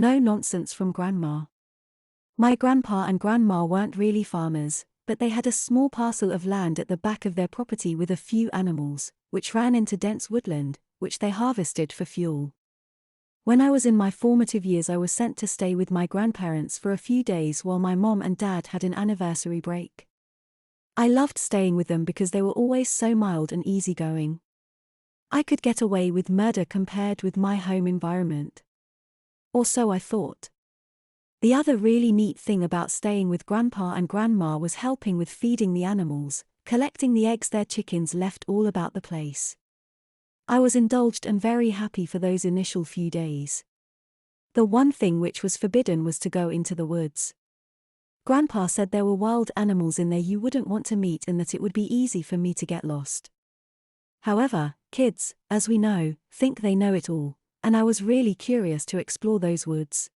No nonsense from Grandma. My grandpa and grandma weren't really farmers, but they had a small parcel of land at the back of their property with a few animals, which ran into dense woodland, which they harvested for fuel. When I was in my formative years, I was sent to stay with my grandparents for a few days while my mom and dad had an anniversary break. I loved staying with them because they were always so mild and easygoing. I could get away with murder compared with my home environment. Or so I thought. The other really neat thing about staying with Grandpa and Grandma was helping with feeding the animals, collecting the eggs their chickens left all about the place. I was indulged and very happy for those initial few days. The one thing which was forbidden was to go into the woods. Grandpa said there were wild animals in there you wouldn't want to meet and that it would be easy for me to get lost. However, kids, as we know, think they know it all, and I was really curious to explore those woods.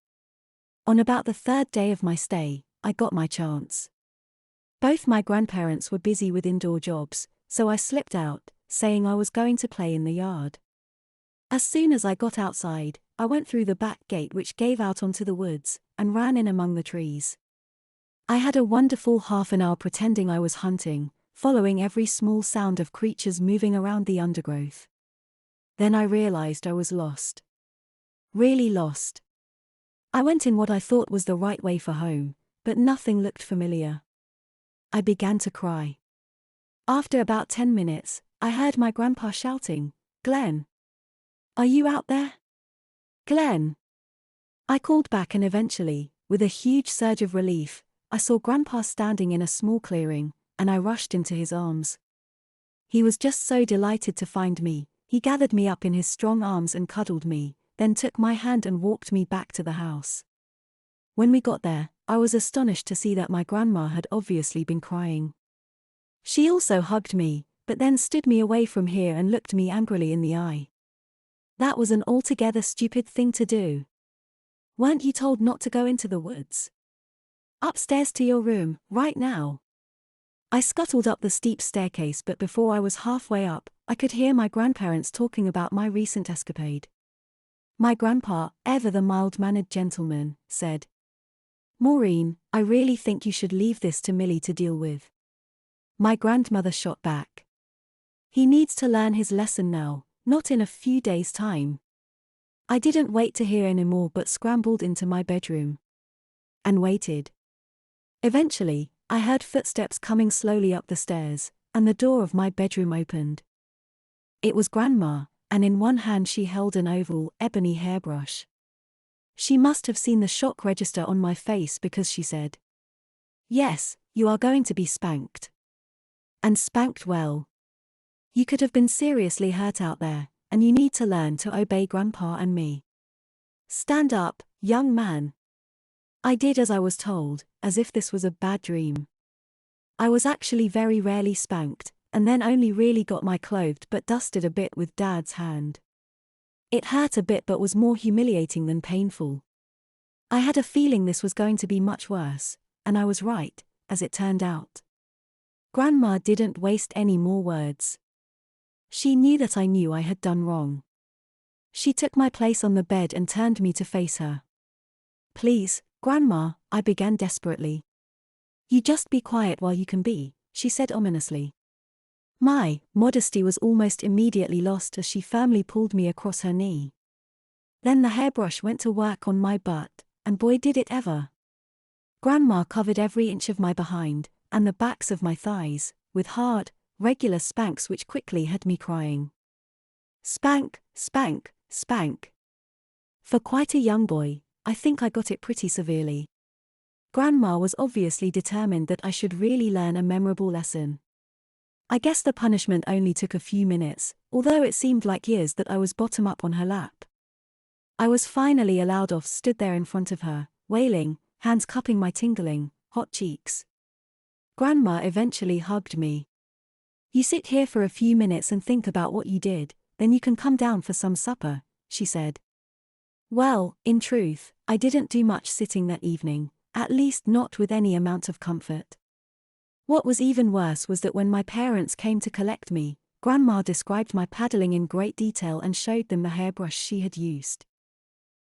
On about the third day of my stay, I got my chance. Both my grandparents were busy with indoor jobs, so I slipped out, saying I was going to play in the yard. As soon as I got outside, I went through the back gate which gave out onto the woods, and ran in among the trees. I had a wonderful half an hour pretending I was hunting, following every small sound of creatures moving around the undergrowth. Then I realized I was lost. Really lost. I went in what I thought was the right way for home, but nothing looked familiar. I began to cry. After about 10 minutes, I heard my grandpa shouting, "Glenn! Are you out there? Glenn!" I called back and eventually, with a huge surge of relief, I saw Grandpa standing in a small clearing, and I rushed into his arms. He was just so delighted to find me. He gathered me up in his strong arms and cuddled me, then took my hand and walked me back to the house. When we got there, I was astonished to see that my grandma had obviously been crying. She also hugged me, but then stood me away from here and looked me angrily in the eye. That was an altogether stupid thing to do. Weren't you told not to go into the woods? Upstairs to your room, right now. I scuttled up the steep staircase, but before I was halfway up, I could hear my grandparents talking about my recent escapade. My grandpa, ever the mild-mannered gentleman, said, "Maureen, I really think you should leave this to Millie to deal with." My grandmother shot back. "He needs to learn his lesson now, not in a few days' time." I didn't wait to hear any more but scrambled into my bedroom. And waited. Eventually, I heard footsteps coming slowly up the stairs, and the door of my bedroom opened. It was Grandma, and in one hand she held an oval, ebony hairbrush. She must have seen the shock register on my face because she said, "Yes, you are going to be spanked. And spanked well. You could have been seriously hurt out there, and you need to learn to obey Grandpa and me. Stand up, young man." I did as I was told, as if this was a bad dream. I was actually very rarely spanked, and then only really got my clothed but dusted a bit with Dad's hand. It hurt a bit but was more humiliating than painful. I had a feeling this was going to be much worse, and I was right, as it turned out. Grandma didn't waste any more words. She knew that I knew I had done wrong. She took my place on the bed and turned me to face her. "Please, Grandma," I began desperately. "You just be quiet while you can be," she said ominously. My modesty was almost immediately lost as she firmly pulled me across her knee. Then the hairbrush went to work on my butt, and boy did it ever. Grandma covered every inch of my behind, and the backs of my thighs, with hard, regular spanks which quickly had me crying. Spank, spank, spank. For quite a young boy, I think I got it pretty severely. Grandma was obviously determined that I should really learn a memorable lesson. I guess the punishment only took a few minutes, although it seemed like years that I was bottom up on her lap. I was finally allowed off, stood there in front of her, wailing, hands cupping my tingling, hot cheeks. Grandma eventually hugged me. "You sit here for a few minutes and think about what you did, then you can come down for some supper," she said. Well, in truth, I didn't do much sitting that evening, at least not with any amount of comfort. What was even worse was that when my parents came to collect me, Grandma described my paddling in great detail and showed them the hairbrush she had used.